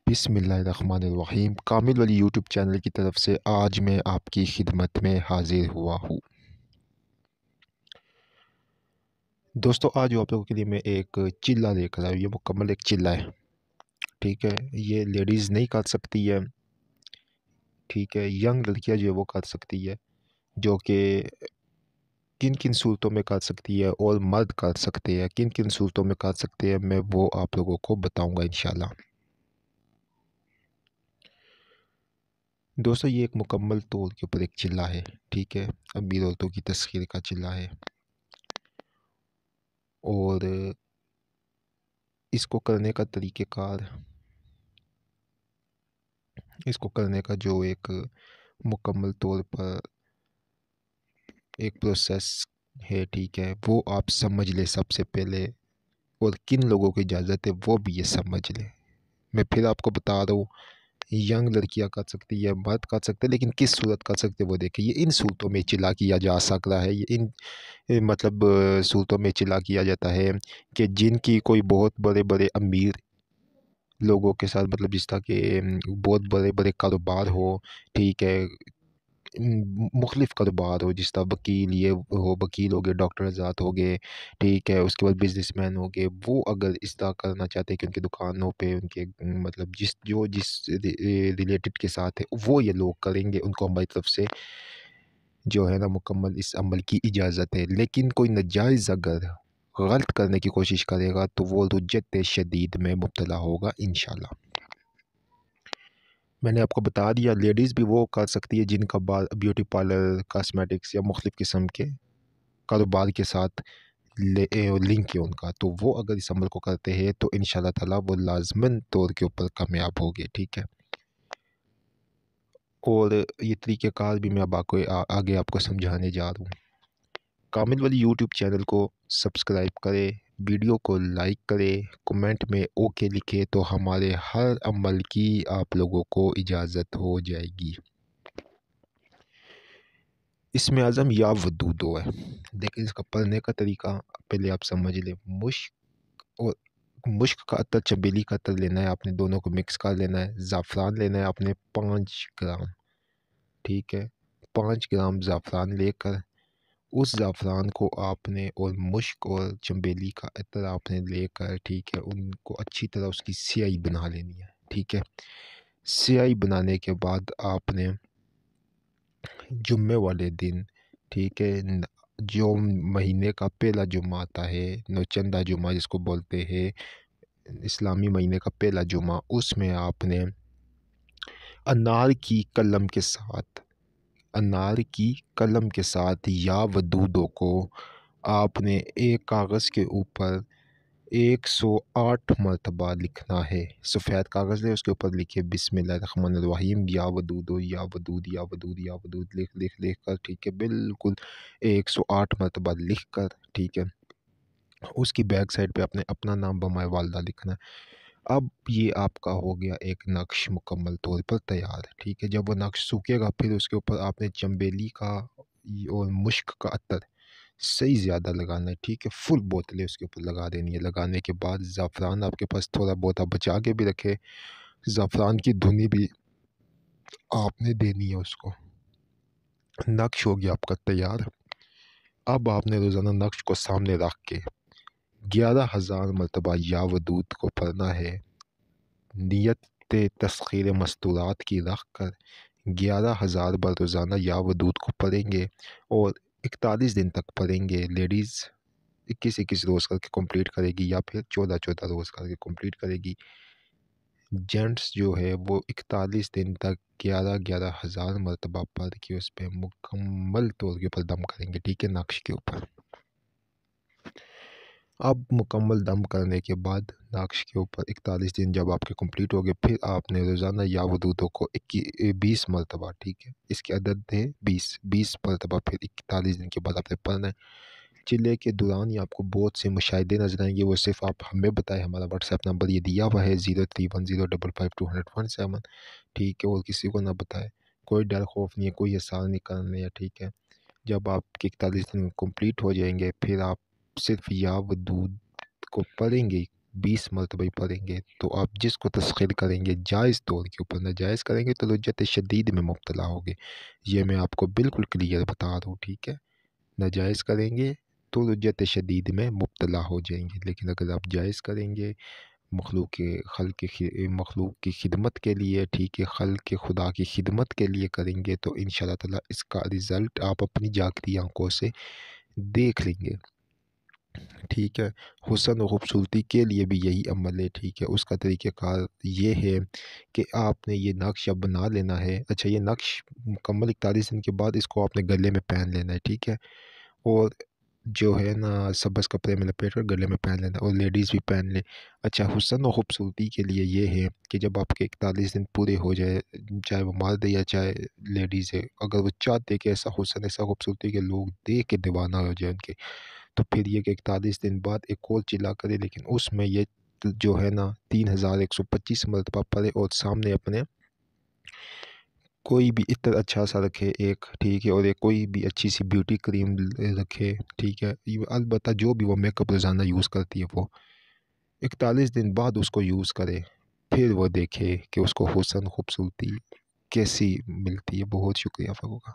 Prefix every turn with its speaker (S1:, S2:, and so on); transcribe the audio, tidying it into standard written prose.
S1: बिस्मिल्लाहिर्रहमानिर्रहीम। कामिल वली YouTube channel की तरफ से आज मैं आपकी खिदमत में हाजिर हुआ हूँ। दोस्तों, आज आप लोगों के लिए मैं एक चिल्ला लेकर आया हूँ। ये मुकम्मल एक चिल्ला है, ठीक है। ये लेडीज़ नहीं कर सकती है, ठीक है। यंग लड़कियाँ जो है वो कर सकती है, जो कि किन किन सूरतों में कर सकती है, और मर्द कर सकते हैं। किन किन सूरतों में कर सकते हैं मैं वो आप लोगों को बताऊँगा इंशाल्लाह। दोस्तों, ये एक मुकम्मल तौर के ऊपर एक चिल्ला है, ठीक है। अमीर औरतों की तस्खीर का चिल्ला है, और इसको करने का तरीक़ेकार, इसको करने का जो एक मुकम्मल तौर पर एक प्रोसेस है, ठीक है, वो आप समझ लें सबसे पहले। और किन लोगों की इजाज़त है वो भी ये समझ लें। मैं फिर आपको बता रहा हूँ, यंग लड़कियां कर सकती है, मर्द कर सकते हैं, लेकिन किस सूरत कर सकते हैं वो देखें। ये इन सूरतों में चिल्ला किया जा सकता है। ये इन मतलब सूरतों में चिल्ला किया जाता है कि जिनकी कोई बहुत बड़े बड़े अमीर लोगों के साथ, मतलब जिस तरह के बहुत बड़े बड़े कारोबार हो, ठीक है। मुख्तलिफ़ कारोबार हो, जिस तरह वकील ये हो, वकील हो गए, डॉक्टर हज़रात हो गए, ठीक है। उसके बाद बिजनेसमैन हो गए। वो अगर इस तरह करना चाहते हैं कि उनकी दुकानों पे उनके मतलब जिस रिलेटेड के साथ है वो ये लोग करेंगे, उनको हमारी तरफ से जो है ना मुकम्मल इस अमल की इजाज़त है। लेकिन कोई नाजायज़ अगर गलत करने की कोशिश करेगा तो वो रुज्जत शदीद में मुब्तला होगा इंशाल्लाह। मैंने आपको बता दिया, लेडीज़ भी वो कर सकती है जिनका ब्यूटी पार्लर, कॉस्मेटिक्स या मुख्तलिफ़ किस्म के कारोबार के साथ लिंक है उनका। तो वो अगर इस अमल को करते हैं तो इंशाल्लाह ताला वो लाज़िमन तौर के ऊपर कामयाब होंगे, ठीक है। और ये तरीक़ेकार भी मैं अब आपको आगे आपको समझाने जा रहा हूँ। कामिल वली यूट्यूब चैनल को सब्सक्राइब करें, वीडियो को लाइक करें, कमेंट में ओके लिखें तो हमारे हर अमल की आप लोगों को इजाज़त हो जाएगी। इसमें आज़म या वदूदो है, लेकिन इसका पढ़ने का तरीका पहले आप समझ लें। और मुश्क का अतर, चमेली का अतर लेना है आपने, दोनों को मिक्स कर लेना है। ज़ाफ़रान लेना है आपने 5 ग्राम, ठीक है। 5 ग्राम ज़ाफ़रान लेकर उस ज़ाफ़रान को आपने, और मुश्क और चमेली का अतर आपने लेकर, ठीक है, उनको अच्छी तरह उसकी स्याही बना लेनी है, ठीक है। स्याही बनाने के बाद आपने जुम्मे वाले दिन, ठीक है, जो महीने का पहला जुम्मा आता है, नौचंदा जुम्मा जिसको बोलते हैं, इस्लामी महीने का पहला जुम्मा, उसमें आपने अनार की कलम के साथ, अनार की कलम के साथ या वदूदों को आपने एक कागज़ के ऊपर 108 मरतबा लिखना है। सफ़ेद कागज़ है, उसके ऊपर लिखिए बिस्मिल्लाहिर्रहमानिर्रहीम, या वदूदो, या वदूद, या वदूद, या वदूद, लिख लिख लिख कर, ठीक है, बिल्कुल 108 मरतबा लिख कर, ठीक है। उसकी बैक साइड पे आपने अपना नाम बमाए वालदा लिखना है। अब ये आपका हो गया एक नक्श मुकम्मल तौर पर तैयार, ठीक है। जब वो नक्श सूखेगा फिर उसके ऊपर आपने चंबेली का और मुश्क का अतर सही ज़्यादा लगाना है, ठीक है। फुल बोतलें उसके ऊपर लगा देनी है। लगाने के बाद ज़ाफ़रान आपके पास थोड़ा बहुत आप बचा के भी रखें। ज़ाफ़रान की धुनी भी आपने देनी है उसको। नक्श हो गया आपका तैयार। अब आपने रोज़ाना नक्श को सामने रख के 11,000 मरतबा या वदूद को पढ़ना है। नियत तस्खीर मस्तूरात की रख कर 11,000 बार रोज़ाना या वदूद को पढ़ेंगे, और 41 दिन तक पढ़ेंगे। लेडीज़ 21-21 रोज़ करके कंप्लीट करेगी, या फिर 14-14 रोज़ करके कंप्लीट करेगी। जेंट्स जो है वो 41 दिन तक 11,000 मरतबा पढ़ के उस पर मुकम्मल तौर के ऊपर दम करेंगे, ठीक है, नक्श के ऊपर। अब मुकम्मल दम करने के बाद नक्श के ऊपर 41 दिन जब आपके कंप्लीट हो गए, फिर आपने रोज़ाना या वदूदों को 20 मरतबा, ठीक है, इसके अदद है 20 मरतबा फिर 41 दिन के बाद आपने पढ़ना है। चिल्ले के दौरान ही आपको बहुत से मुशाहिदे नजर आएंगे, वो सिर्फ आप हमें बताएं। हमारा व्हाट्सएप नंबर ये दिया हुआ है 0310552207, ठीक है। और किसी को ना बताएं, कोई डर खौफ नहीं है, कोई हिसाब नहीं करना है, ठीक है। जब आपके 41 दिन कंप्लीट हो जाएंगे फिर आप सिर्फ या वदूद को पढ़ेंगे 20 मरतबा ही पढ़ेंगे तो आप जिसको तस्खीर करेंगे जायज़ तौर के ऊपर, नाजायज़ करेंगे तो लुज्जत शदीद में मुब्तला होगे। ये मैं आपको बिल्कुल क्लियर बता रहा हूँ, ठीक है। नाजायज़ करेंगे तो लुज्जत शदीद में मुब्तला हो जाएंगे, लेकिन अगर आप जायज़ करेंगे मखलूक की खिदमत के लिए, ठीक है, खल्क के खुदा की खिदमत के लिए करेंगे तो इंशाअल्लाह ताला इसका रिज़ल्ट आप अपनी जागती आंखों से देख लेंगे, ठीक है। हुस्न और खूबसूरती के लिए भी यही अमल है, ठीक है। उसका तरीक़ाकार ये है कि आपने ये नक्श अब बना लेना है। अच्छा, ये नक्श मुकम्मल 41 दिन के बाद इसको आपने गले में पहन लेना है, ठीक है। और जो है ना सब्ज़ कपड़े में लपेट कर गले में पहन लेना, और लेडीज़ भी पहन लें। अच्छा, हुस्न और खूबसूरती के लिए ये है कि जब आपके 41 दिन पूरे हो जाए, चाहे वो मर्द है या चाहे लेडीज़ है, अगर वो चाहते हैं कि ऐसा हुस्न, ऐसा खूबसूरती के लोग देख के दीवाना हो जाए उनके, तो फिर ये कि 41 दिन बाद एक और चिल्ला करे, लेकिन उसमें ये जो है ना 3125 मरतबा पढ़े और सामने अपने कोई भी इत्र अच्छा सा रखे एक, ठीक है, और एक कोई भी अच्छी सी ब्यूटी क्रीम रखे, ठीक है। ये अलबत्ता जो भी वो मेकअप रोज़ाना यूज़ करती है वो 41 दिन बाद उसको यूज़ करे, फिर वो देखे कि उसको हुस्न खूबसूरती कैसी मिलती है। बहुत शुक्रिया फ़ारूक।